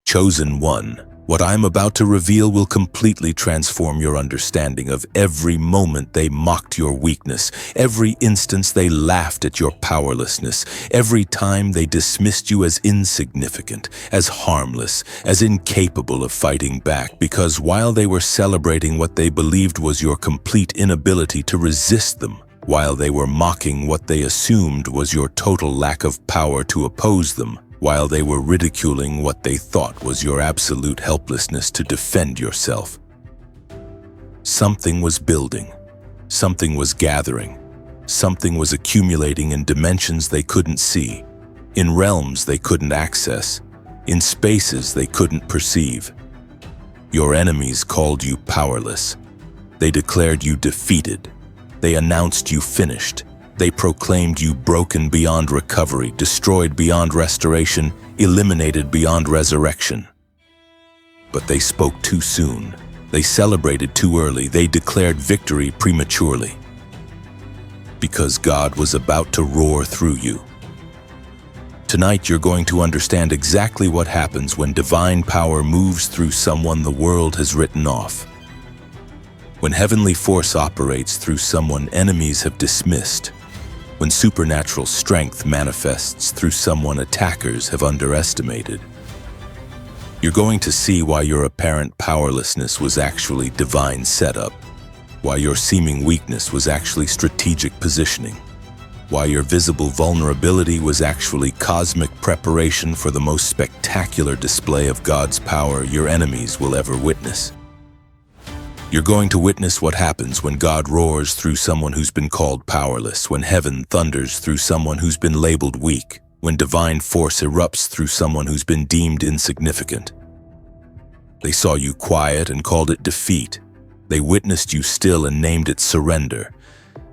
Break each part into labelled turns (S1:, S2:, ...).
S1: Chosen one, what I am about to reveal will completely transform your understanding of every moment they mocked your weakness, every instance they laughed at your powerlessness, every time they dismissed you as insignificant, as harmless, as incapable of fighting back, because while they were celebrating what they believed was your complete inability to resist them, while they were mocking what they assumed was your total lack of power to oppose them, while they were ridiculing what they thought was your absolute helplessness to defend yourself. Something was building, something was gathering, something was accumulating in dimensions they couldn't see, in realms they couldn't access, in spaces they couldn't perceive. Your enemies called you powerless. They declared you defeated. They announced you finished. They proclaimed you broken beyond recovery, destroyed beyond restoration, eliminated beyond resurrection. But they spoke too soon. They celebrated too early. They declared victory prematurely. Because God was about to roar through you. Tonight you're going to understand exactly what happens when divine power moves through someone the world has written off. When heavenly force operates through someone enemies have dismissed. When supernatural strength manifests through someone attackers have underestimated. You're going to see why your apparent powerlessness was actually divine setup, why your seeming weakness was actually strategic positioning, why your visible vulnerability was actually cosmic preparation for the most spectacular display of God's power your enemies will ever witness. You're going to witness what happens when God roars through someone who's been called powerless, when heaven thunders through someone who's been labeled weak, when divine force erupts through someone who's been deemed insignificant. They saw you quiet and called it defeat. They witnessed you still and named it surrender.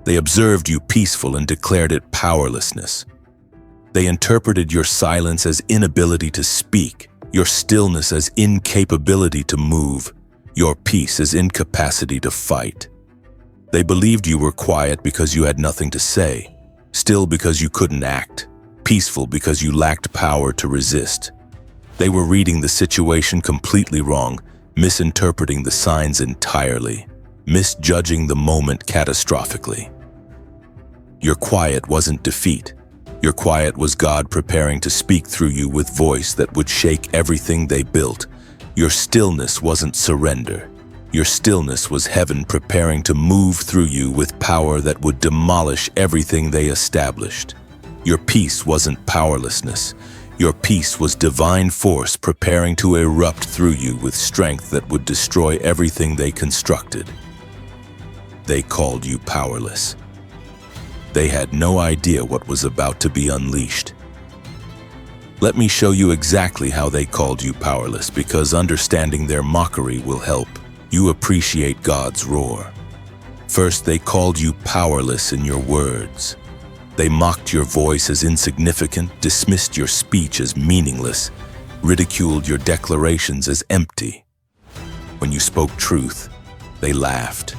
S1: They observed you peaceful and declared it powerlessness. They interpreted your silence as inability to speak, your stillness as incapability to move, your peace as incapacity to fight. They believed you were quiet because you had nothing to say, still because you couldn't act, peaceful because you lacked power to resist. They were reading the situation completely wrong, misinterpreting the signs entirely, misjudging the moment catastrophically. Your quiet wasn't defeat. Your quiet was God preparing to speak through you with voice that would shake everything they built. Your stillness wasn't surrender. Your stillness was heaven preparing to move through you with power that would demolish everything they established. Your peace wasn't powerlessness. Your peace was divine force preparing to erupt through you with strength that would destroy everything they constructed. They called you powerless. They had no idea what was about to be unleashed. Let me show you exactly how they called you powerless, because understanding their mockery will help you appreciate God's roar. First, they called you powerless in your words. They mocked your voice as insignificant, dismissed your speech as meaningless, ridiculed your declarations as empty. When you spoke truth, they laughed.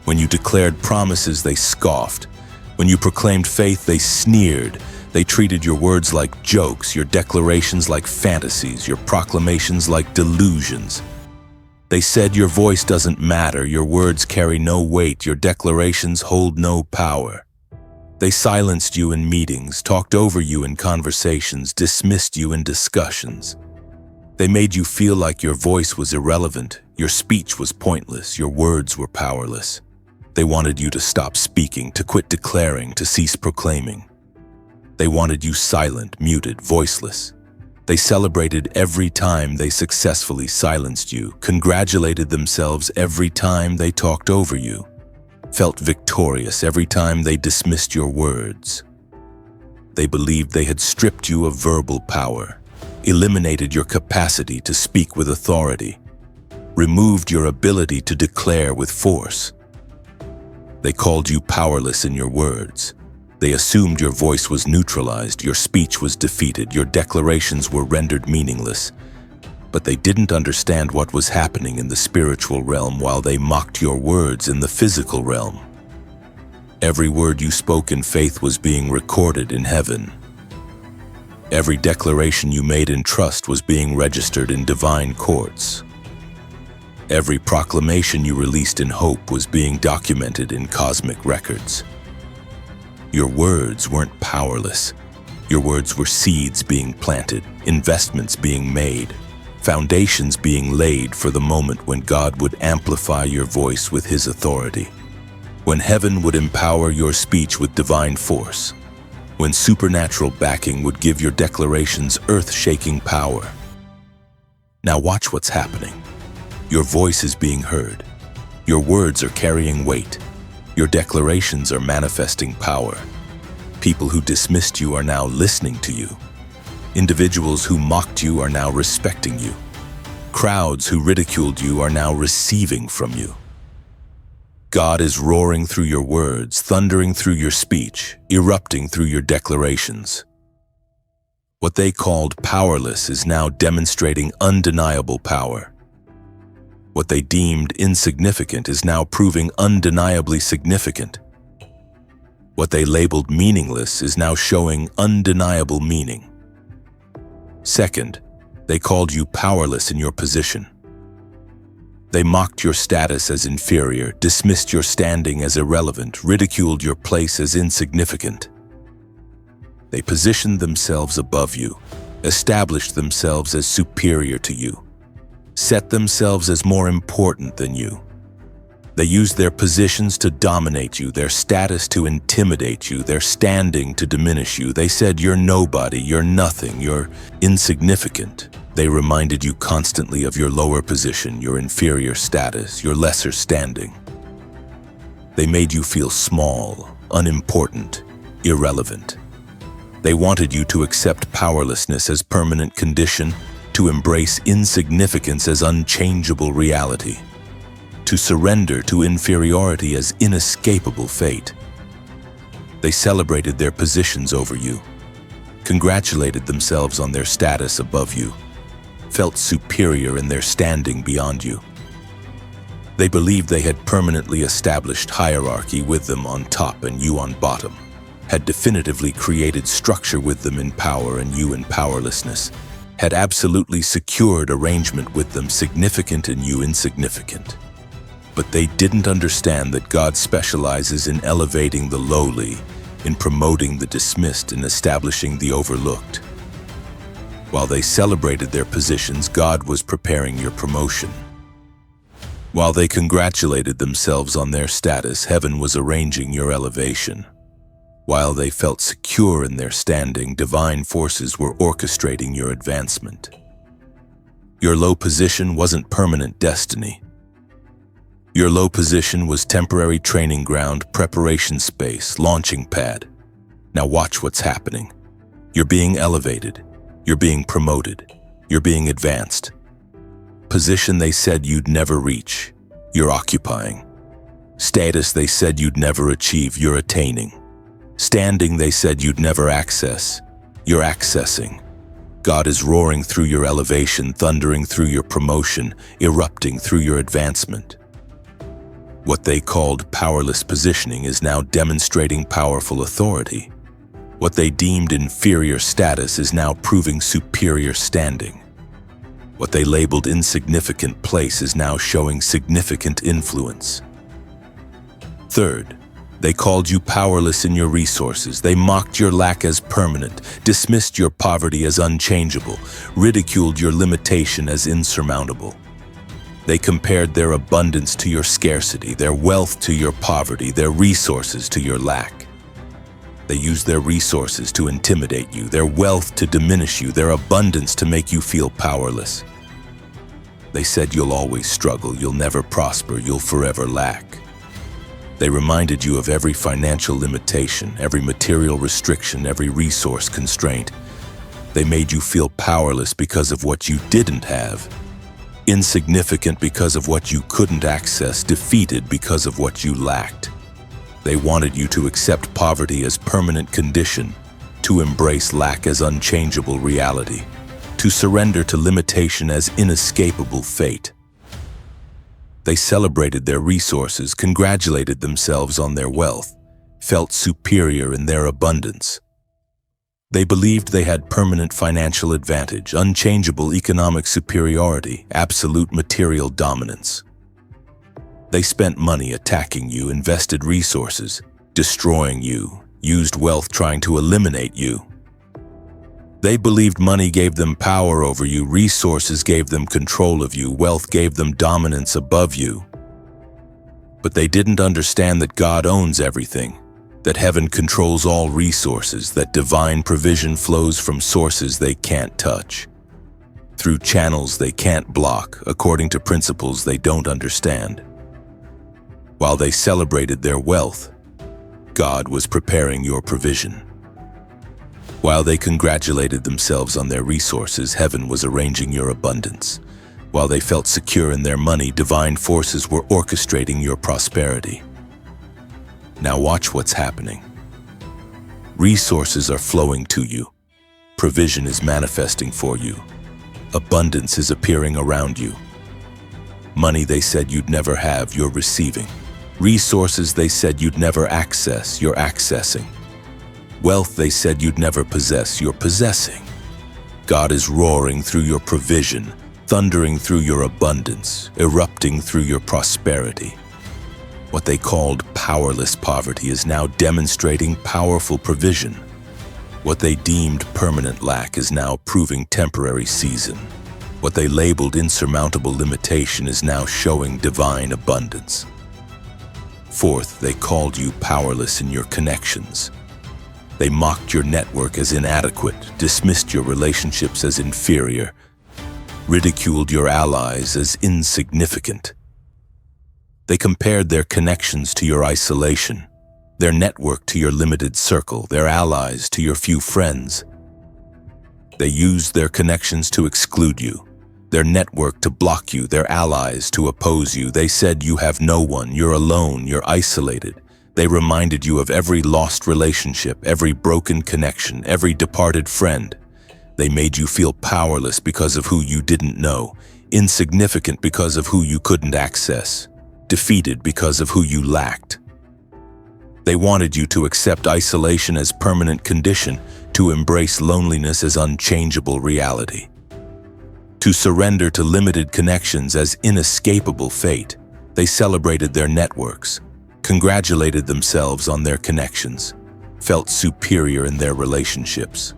S1: When you declared promises, they scoffed. When you proclaimed faith, they sneered. They treated your words like jokes, your declarations like fantasies, your proclamations like delusions. They said your voice doesn't matter, your words carry no weight, your declarations hold no power. They silenced you in meetings, talked over you in conversations, dismissed you in discussions. They made you feel like your voice was irrelevant, your speech was pointless, your words were powerless. They wanted you to stop speaking, to quit declaring, to cease proclaiming. They wanted you silent, muted, voiceless. They celebrated every time they successfully silenced you, congratulated themselves every time they talked over you, felt victorious every time they dismissed your words. They believed they had stripped you of verbal power, eliminated your capacity to speak with authority, removed your ability to declare with force. They called you powerless in your words. They assumed your voice was neutralized, your speech was defeated, your declarations were rendered meaningless. But they didn't understand what was happening in the spiritual realm while they mocked your words in the physical realm. Every word you spoke in faith was being recorded in heaven. Every declaration you made in trust was being registered in divine courts. Every proclamation you released in hope was being documented in cosmic records. Your words weren't powerless. Your words were seeds being planted, investments being made, foundations being laid for the moment when God would amplify your voice with His authority, when heaven would empower your speech with divine force, when supernatural backing would give your declarations earth-shaking power. Now watch what's happening. Your voice is being heard. Your words are carrying weight. Your declarations are manifesting power. People who dismissed you are now listening to you. Individuals who mocked you are now respecting you. Crowds who ridiculed you are now receiving from you. God is roaring through your words, thundering through your speech, erupting through your declarations. What they called powerless is now demonstrating undeniable power. What they deemed insignificant is now proving undeniably significant. What they labeled meaningless is now showing undeniable meaning. Second, they called you powerless in your position. They mocked your status as inferior, dismissed your standing as irrelevant, ridiculed your place as insignificant. They positioned themselves above you, established themselves as superior to you, set themselves as more important than you. They used their positions to dominate you, their status to intimidate you, their standing to diminish you. They said you're nobody, you're nothing, you're insignificant. They reminded you constantly of your lower position, your inferior status, your lesser standing. They made you feel small, unimportant, irrelevant. They wanted you to accept powerlessness as permanent condition, to embrace insignificance as unchangeable reality, to surrender to inferiority as inescapable fate. They celebrated their positions over you, congratulated themselves on their status above you, felt superior in their standing beyond you. They believed they had permanently established hierarchy with them on top and you on bottom, had definitively created structure with them in power and you in powerlessness, had absolutely secured arrangement with them significant and you insignificant. But they didn't understand that God specializes in elevating the lowly, in promoting the dismissed and establishing the overlooked. While they celebrated their positions, God was preparing your promotion. While they congratulated themselves on their status, heaven was arranging your elevation. While they felt secure in their standing, divine forces were orchestrating your advancement. Your low position wasn't permanent destiny. Your low position was temporary training ground, preparation space, launching pad. Now watch what's happening. You're being elevated. You're being promoted. You're being advanced. Position they said you'd never reach, you're occupying. Status they said you'd never achieve, you're attaining. Standing they said you'd never access, you're accessing. God is roaring through your elevation, thundering through your promotion, erupting through your advancement. What they called powerless positioning is now demonstrating powerful authority. What they deemed inferior status is now proving superior standing. What they labeled insignificant place is now showing significant influence. Third, they called you powerless in your resources. They mocked your lack as permanent, dismissed your poverty as unchangeable, ridiculed your limitation as insurmountable. They compared their abundance to your scarcity, their wealth to your poverty, their resources to your lack. They used their resources to intimidate you, their wealth to diminish you, their abundance to make you feel powerless. They said you'll always struggle, you'll never prosper, you'll forever lack. They reminded you of every financial limitation, every material restriction, every resource constraint. They made you feel powerless because of what you didn't have, insignificant because of what you couldn't access, defeated because of what you lacked. They wanted you to accept poverty as permanent condition, to embrace lack as unchangeable reality, to surrender to limitation as inescapable fate. They celebrated their resources, congratulated themselves on their wealth, felt superior in their abundance. They believed they had permanent financial advantage, unchangeable economic superiority, absolute material dominance. They spent money attacking you, invested resources, destroying you, used wealth trying to eliminate you. They believed money gave them power over you, resources gave them control of you, wealth gave them dominance above you. But they didn't understand that God owns everything, that heaven controls all resources, that divine provision flows from sources they can't touch, through channels they can't block, according to principles they don't understand. While they celebrated their wealth, God was preparing your provision. While they congratulated themselves on their resources, heaven was arranging your abundance. While they felt secure in their money, divine forces were orchestrating your prosperity. Now watch what's happening. Resources are flowing to you. Provision is manifesting for you. Abundance is appearing around you. Money they said you'd never have, you're receiving. Resources they said you'd never access, you're accessing. Wealth they said you'd never possess, you're possessing. God is roaring through your provision, thundering through your abundance, erupting through your prosperity. What they called powerless poverty is now demonstrating powerful provision. What they deemed permanent lack is now proving temporary season. What they labeled insurmountable limitation is now showing divine abundance. Fourth, they called you powerless in your connections. They mocked your network as inadequate, dismissed your relationships as inferior, ridiculed your allies as insignificant. They compared their connections to your isolation, their network to your limited circle, their allies to your few friends. They used their connections to exclude you, their network to block you, their allies to oppose you. They said you have no one, you're alone, you're isolated. They reminded you of every lost relationship, every broken connection, every departed friend. They made you feel powerless because of who you didn't know, insignificant because of who you couldn't access, defeated because of who you lacked. They wanted you to accept isolation as permanent condition, to embrace loneliness as unchangeable reality, to surrender to limited connections as inescapable fate. They celebrated their networks, congratulated themselves on their connections, felt superior in their relationships.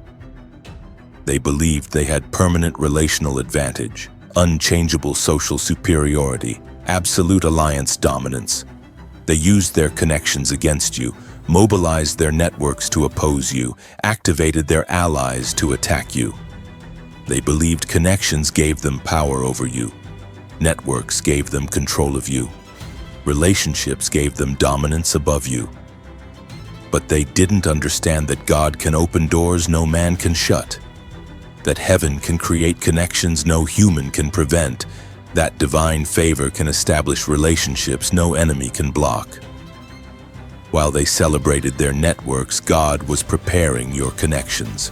S1: They believed they had permanent relational advantage, unchangeable social superiority, absolute alliance dominance. They used their connections against you, mobilized their networks to oppose you, activated their allies to attack you. They believed connections gave them power over you. Networks gave them control of you. Relationships gave them dominance above you. But they didn't understand that God can open doors no man can shut, that heaven can create connections no human can prevent, that divine favor can establish relationships no enemy can block. While they celebrated their networks, God was preparing your connections.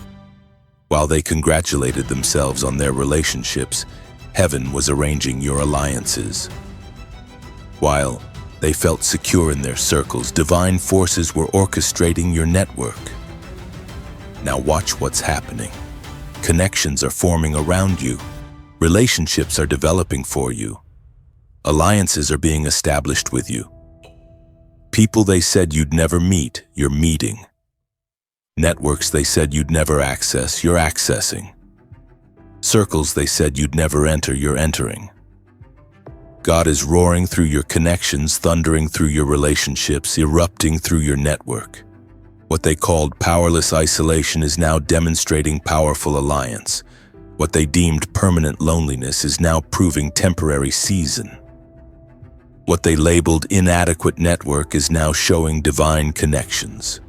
S1: While they congratulated themselves on their relationships, heaven was arranging your alliances. While they felt secure in their circles, divine forces were orchestrating your network. Now watch what's happening. Connections are forming around you. Relationships are developing for you. Alliances are being established with you. People they said you'd never meet, you're meeting. Networks they said you'd never access, you're accessing. Circles they said you'd never enter, you're entering. God is roaring through your connections, thundering through your relationships, erupting through your network. What they called powerless isolation is now demonstrating powerful alliance. What they deemed permanent loneliness is now proving temporary season. What they labeled inadequate network is now showing divine connections.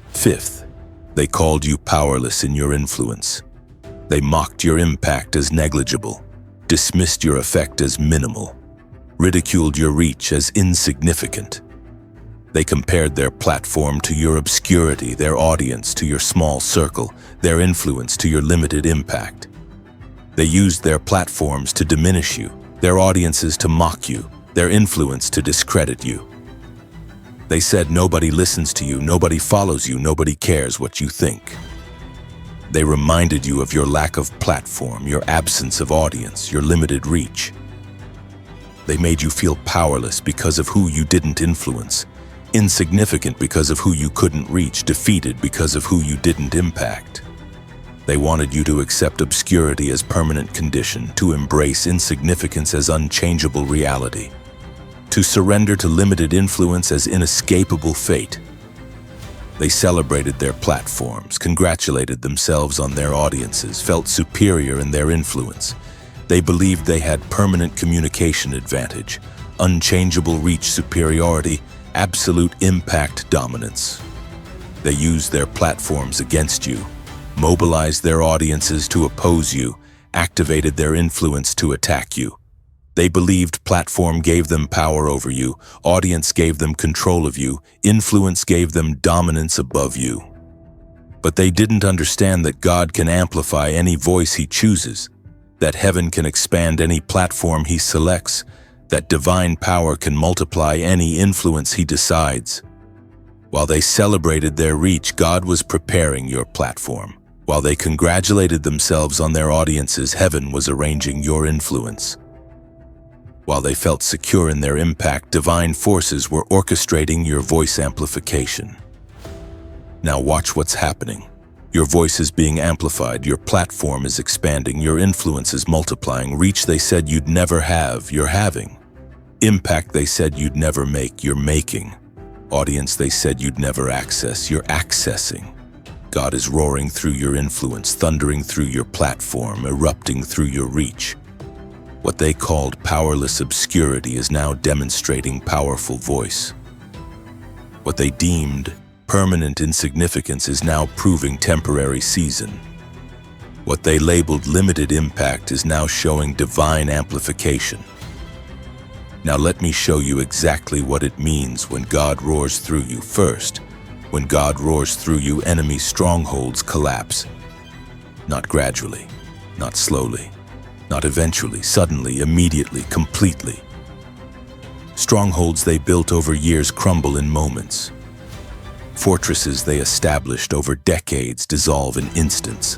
S1: Fifth, they called you powerless in your influence. They mocked your impact as negligible, dismissed your effect as minimal, ridiculed your reach as insignificant. They compared their platform to your obscurity, their audience to your small circle, their influence to your limited impact. They used their platforms to diminish you, their audiences to mock you, their influence to discredit you. They said nobody listens to you, nobody follows you, nobody cares what you think. They reminded you of your lack of platform, your absence of audience, your limited reach. They made you feel powerless because of who you didn't influence, insignificant because of who you couldn't reach, defeated because of who you didn't impact. They wanted you to accept obscurity as permanent condition, to embrace insignificance as unchangeable reality, to surrender to limited influence as inescapable fate. They celebrated their platforms, congratulated themselves on their audiences, felt superior in their influence. They believed they had permanent communication advantage, unchangeable reach superiority, absolute impact dominance. They used their platforms against you, mobilized their audiences to oppose you, activated their influence to attack you. They believed platform gave them power over you, audience gave them control of you, influence gave them dominance above you. But they didn't understand that God can amplify any voice He chooses, that heaven can expand any platform He selects, that divine power can multiply any influence He decides. While they celebrated their reach, God was preparing your platform. While they congratulated themselves on their audiences, heaven was arranging your influence. While they felt secure in their impact, divine forces were orchestrating your voice amplification. Now watch what's happening. Your voice is being amplified, your platform is expanding, your influence is multiplying. Reach they said you'd never have, you're having. Impact they said you'd never make, you're making. Audience they said you'd never access, you're accessing. God is roaring through your influence, thundering through your platform, erupting through your reach. What they called powerless obscurity is now demonstrating powerful voice. What they deemed permanent insignificance is now proving temporary season. What they labeled limited impact is now showing divine amplification. Now let me show you exactly what it means when God roars through you. First, when God roars through you, enemy strongholds collapse. Not gradually, not slowly, not eventually, suddenly, immediately, completely. Strongholds they built over years crumble in moments. Fortresses they established over decades dissolve in instants.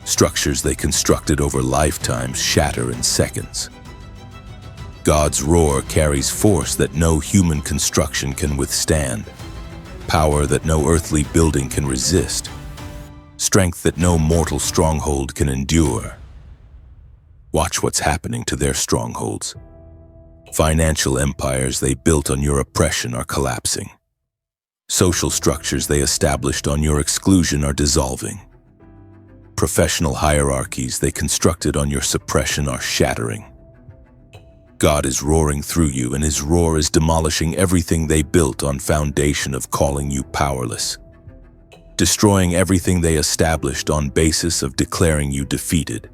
S1: Structures they constructed over lifetimes shatter in seconds. God's roar carries force that no human construction can withstand, power that no earthly building can resist, strength that no mortal stronghold can endure. Watch what's happening to their strongholds. Financial empires they built on your oppression are collapsing. Social structures they established on your exclusion are dissolving. Professional hierarchies they constructed on your suppression are shattering. God is roaring through you, and His roar is demolishing everything they built on foundation of calling you powerless, destroying everything they established on basis of declaring you defeated,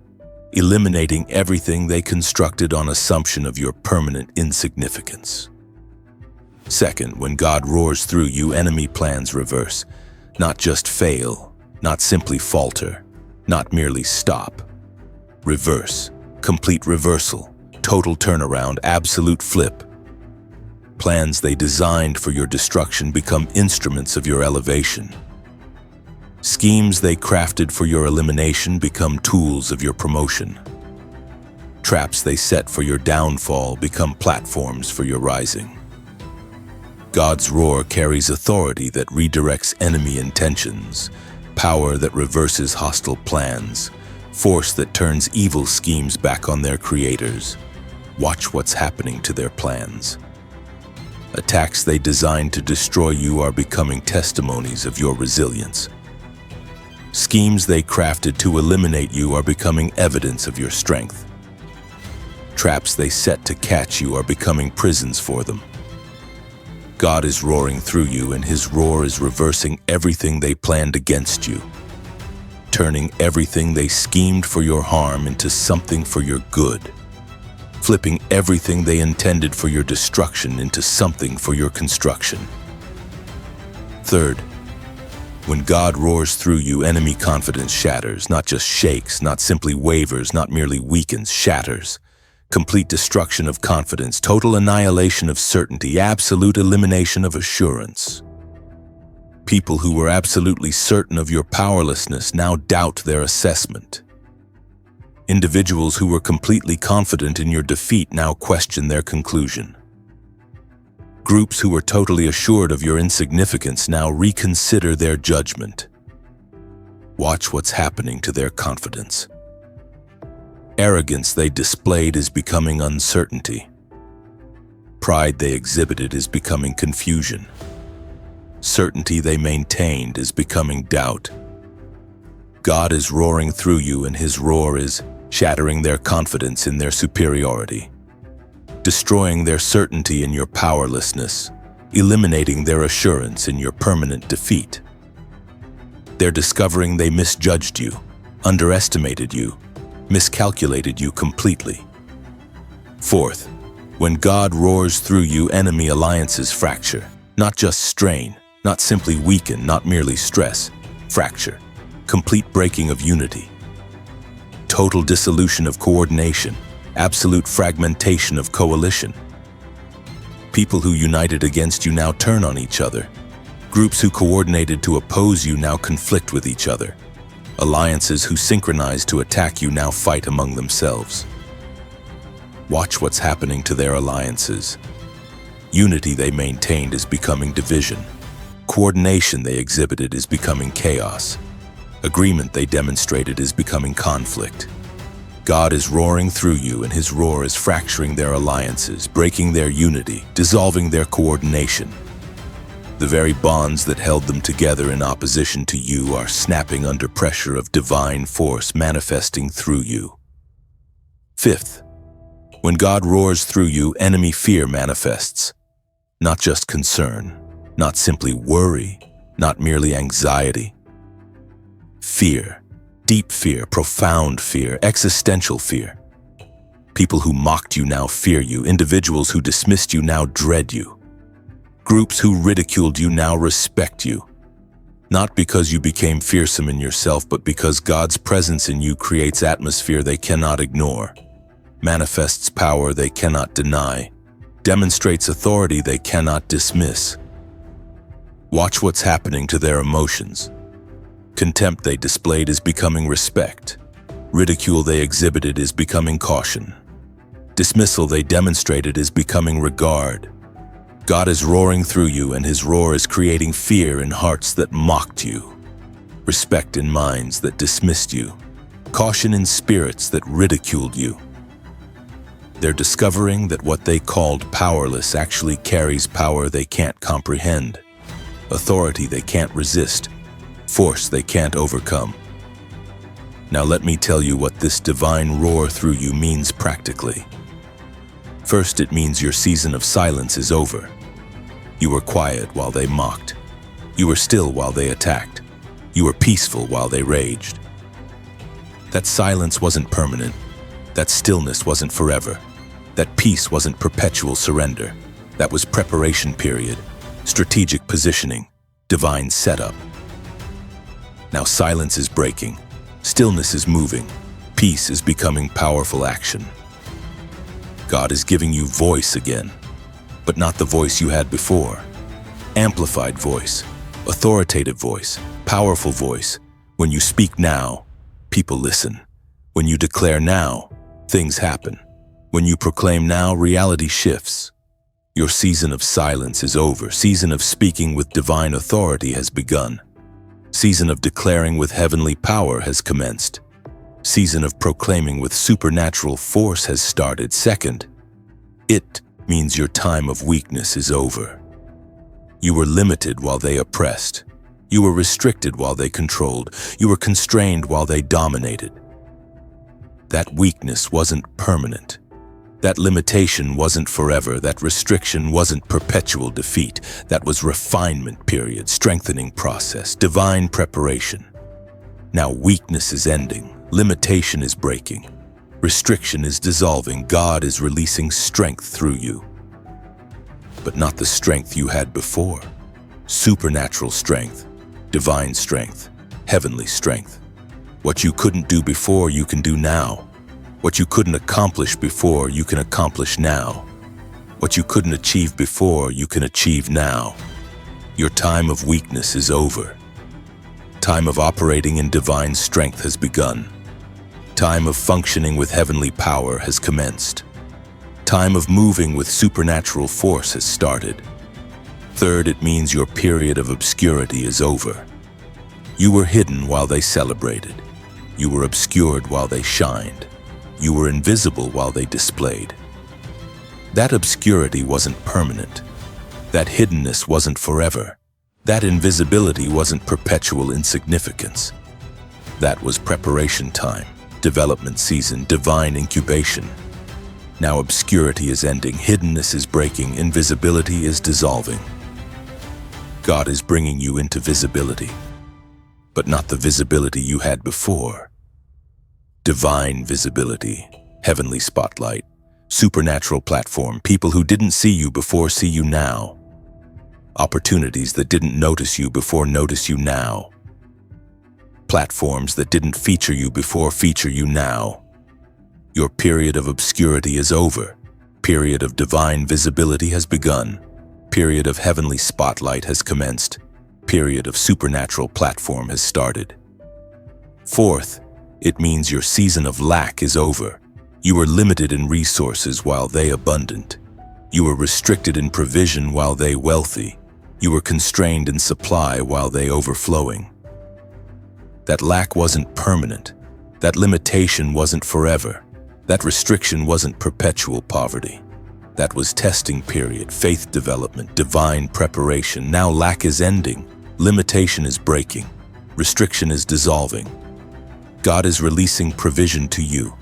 S1: eliminating everything they constructed on assumption of your permanent insignificance. Second, when God roars through you, enemy plans reverse, not just fail, not simply falter, not merely stop. Reverse, complete reversal, total turnaround, absolute flip. Plans they designed for your destruction become instruments of your elevation. Schemes they crafted for your elimination become tools of your promotion. Traps they set for your downfall become platforms for your rising. God's roar carries authority that redirects enemy intentions, power that reverses hostile plans, force that turns evil schemes back on their creators. Watch what's happening to their plans. Attacks they designed to destroy you are becoming testimonies of your resilience. Schemes they crafted to eliminate you are becoming evidence of your strength. Traps they set to catch you are becoming prisons for them. God is roaring through you, and His roar is reversing everything they planned against you, turning everything they schemed for your harm into something for your good, flipping everything they intended for your destruction into something for your construction. Third, when God roars through you, enemy confidence shatters, not just shakes, not simply wavers, not merely weakens, shatters. Complete destruction of confidence, total annihilation of certainty, absolute elimination of assurance. People who were absolutely certain of your powerlessness now doubt their assessment. Individuals who were completely confident in your defeat now question their conclusion. Groups who were totally assured of your insignificance now reconsider their judgment. Watch what's happening to their confidence. Arrogance they displayed is becoming uncertainty. Pride they exhibited is becoming confusion. Certainty they maintained is becoming doubt. God is roaring through you, and his roar is shattering their confidence in their superiority, destroying their certainty in your powerlessness, eliminating their assurance in your permanent defeat. They're discovering they misjudged you, underestimated you, miscalculated you completely. Fourth, when God roars through you, enemy alliances fracture, not just strain, not simply weaken, not merely stress, fracture, complete breaking of unity, total dissolution of coordination, absolute fragmentation of coalition. People who united against you now turn on each other. Groups who coordinated to oppose you now conflict with each other. Alliances who synchronized to attack you now fight among themselves. Watch what's happening to their alliances. Unity they maintained is becoming division. Coordination they exhibited is becoming chaos. Agreement they demonstrated is becoming conflict. God is roaring through you, and his roar is fracturing their alliances, breaking their unity, dissolving their coordination. The very bonds that held them together in opposition to you are snapping under pressure of divine force manifesting through you. Fifth, when God roars through you, enemy fear manifests. Not just concern, not simply worry, not merely anxiety. Fear, deep fear, profound fear, existential fear. People who mocked you now fear you. Individuals who dismissed you now dread you. Groups who ridiculed you now respect you. Not because you became fearsome in yourself, but because God's presence in you creates atmosphere they cannot ignore, manifests power they cannot deny, demonstrates authority they cannot dismiss. Watch what's happening to their emotions. Contempt they displayed is becoming respect. Ridicule they exhibited is becoming caution. Dismissal they demonstrated is becoming regard. God is roaring through you, and his roar is creating fear in hearts that mocked you, respect in minds that dismissed you, caution in spirits that ridiculed you. They're discovering that what they called powerless actually carries power they can't comprehend, authority they can't resist, force they can't overcome. Now let me tell you what this divine roar through you means practically. First, it means your season of silence is over. You were quiet while they mocked. You were still while they attacked. You were peaceful while they raged. That silence wasn't permanent. That stillness wasn't forever. That peace wasn't perpetual surrender. That was preparation period, strategic positioning, divine setup. Now silence is breaking. Stillness is moving. Peace is becoming powerful action. God is giving you voice again, but not the voice you had before. Amplified voice, authoritative voice, powerful voice. When you speak now, people listen. When you declare now, things happen. When you proclaim now, reality shifts. Your season of silence is over. Season of speaking with divine authority has begun. Season of declaring with heavenly power has commenced. Season of proclaiming with supernatural force has started. Second, it means your time of weakness is over. You were limited while they oppressed. You were restricted while they controlled. You were constrained while they dominated. That weakness wasn't permanent. That limitation wasn't forever. That restriction wasn't perpetual defeat. That was refinement period, strengthening process, divine preparation. Now weakness is ending. Limitation is breaking. Restriction is dissolving. God is releasing strength through you. But not the strength you had before. Supernatural strength, divine strength, heavenly strength. What you couldn't do before, you can do now. What you couldn't accomplish before, you can accomplish now. What you couldn't achieve before, you can achieve now. Your time of weakness is over. Time of operating in divine strength has begun. Time of functioning with heavenly power has commenced. Time of moving with supernatural force has started. Third, it means your period of obscurity is over. You were hidden while they celebrated. You were obscured while they shined. You were invisible while they displayed. That obscurity wasn't permanent. That hiddenness wasn't forever. That invisibility wasn't perpetual insignificance. That was preparation time, development season, divine incubation. Now obscurity is ending, hiddenness is breaking, invisibility is dissolving. God is bringing you into visibility, but not the visibility you had before. Divine visibility, heavenly spotlight, supernatural platform, people who didn't see you before see you now. Opportunities that didn't notice you before notice you now. Platforms that didn't feature you before feature you now. Your period of obscurity is over. Period of divine visibility has begun. Period of heavenly spotlight has commenced. Period of supernatural platform has started. Fourth, it means your season of lack is over. You were limited in resources while they abundant. You were restricted in provision while they wealthy. You were constrained in supply while they overflowing. That lack wasn't permanent. That limitation wasn't forever. That restriction wasn't perpetual poverty. That was testing period, faith development, divine preparation. Now lack is ending. Limitation is breaking. Restriction is dissolving. God is releasing provision to you,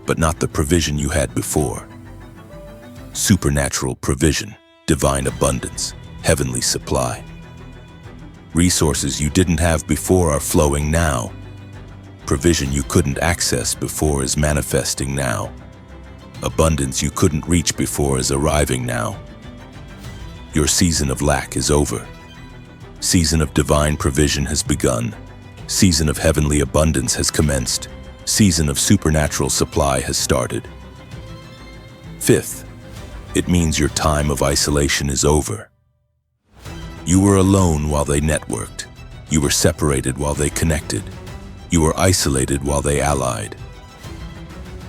S1: but not the provision you had before. Supernatural provision, divine abundance, heavenly supply. Resources you didn't have before are flowing now. Provision you couldn't access before is manifesting now. Abundance you couldn't reach before is arriving now. Your season of lack is over. Season of divine provision has begun. Season of heavenly abundance has commenced. Season of supernatural supply has started. Fifth, it means your time of isolation is over. You were alone while they networked. You were separated while they connected. You were isolated while they allied.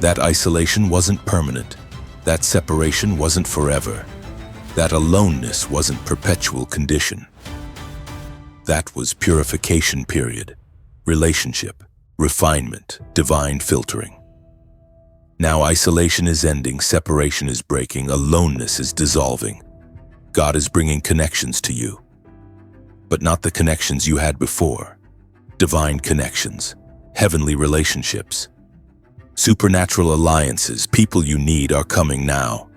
S1: That isolation wasn't permanent. That separation wasn't forever. That aloneness wasn't perpetual condition. That was purification period, relationship, refinement, divine filtering. Now isolation is ending, separation is breaking, aloneness is dissolving. God is bringing connections to you, but not the connections you had before. Divine connections, heavenly relationships, supernatural alliances, people you need are coming now.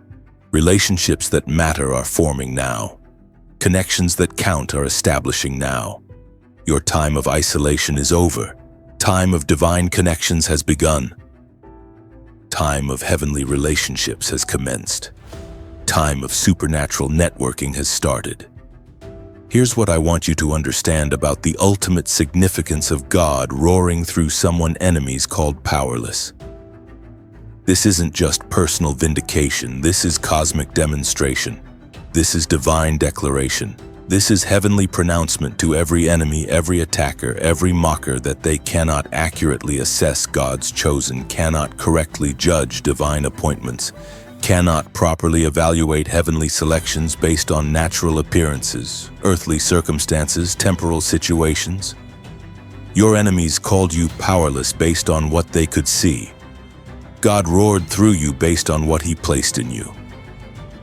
S1: Relationships that matter are forming now. Connections that count are establishing now. Your time of isolation is over. Time of divine connections has begun. Time of heavenly relationships has commenced. Time of supernatural networking has started. Here's what I want you to understand about the ultimate significance of God roaring through someone's enemies called powerless. This isn't just personal vindication. This is cosmic demonstration. This is divine declaration. This is heavenly pronouncement to every enemy, every attacker, every mocker that they cannot accurately assess God's chosen, cannot correctly judge divine appointments, cannot properly evaluate heavenly selections based on natural appearances, earthly circumstances, temporal situations. Your enemies called you powerless based on what they could see. God roared through you based on what He placed in you.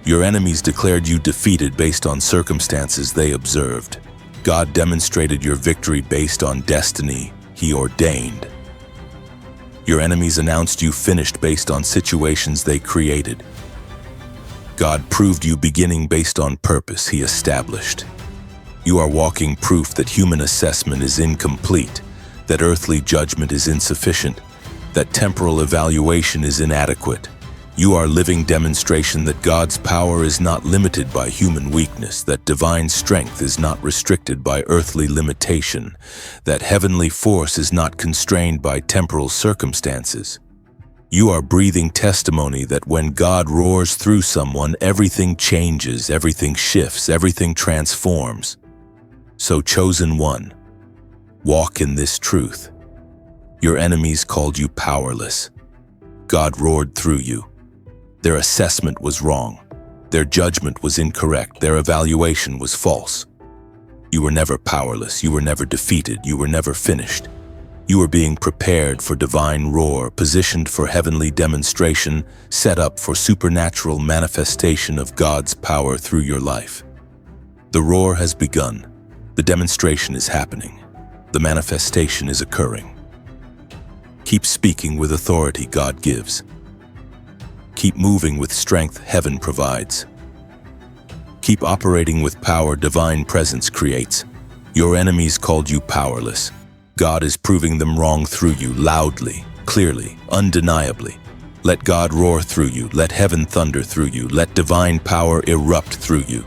S1: Your enemies declared you defeated based on circumstances they observed. God demonstrated your victory based on destiny He ordained. Your enemies announced you finished based on situations they created. God proved you beginning based on purpose He established. You are walking proof that human assessment is incomplete, that earthly judgment is insufficient, that temporal evaluation is inadequate. You are living demonstration that God's power is not limited by human weakness, that divine strength is not restricted by earthly limitation, that heavenly force is not constrained by temporal circumstances. You are breathing testimony that when God roars through someone, everything changes, everything shifts, everything transforms. So, chosen one, walk in this truth. Your enemies called you powerless. God roared through you. Their assessment was wrong. Their judgment was incorrect. Their evaluation was false. You were never powerless. You were never defeated. You were never finished. You were being prepared for divine roar, positioned for heavenly demonstration, set up for supernatural manifestation of God's power through your life. The roar has begun. The demonstration is happening. The manifestation is occurring. Keep speaking with authority God gives. Keep moving with strength heaven provides. Keep operating with power divine presence creates. Your enemies called you powerless. God is proving them wrong through you, loudly, clearly, undeniably. Let God roar through you. Let heaven thunder through you. Let divine power erupt through you.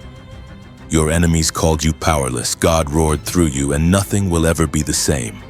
S1: Your enemies called you powerless. God roared through you, and nothing will ever be the same.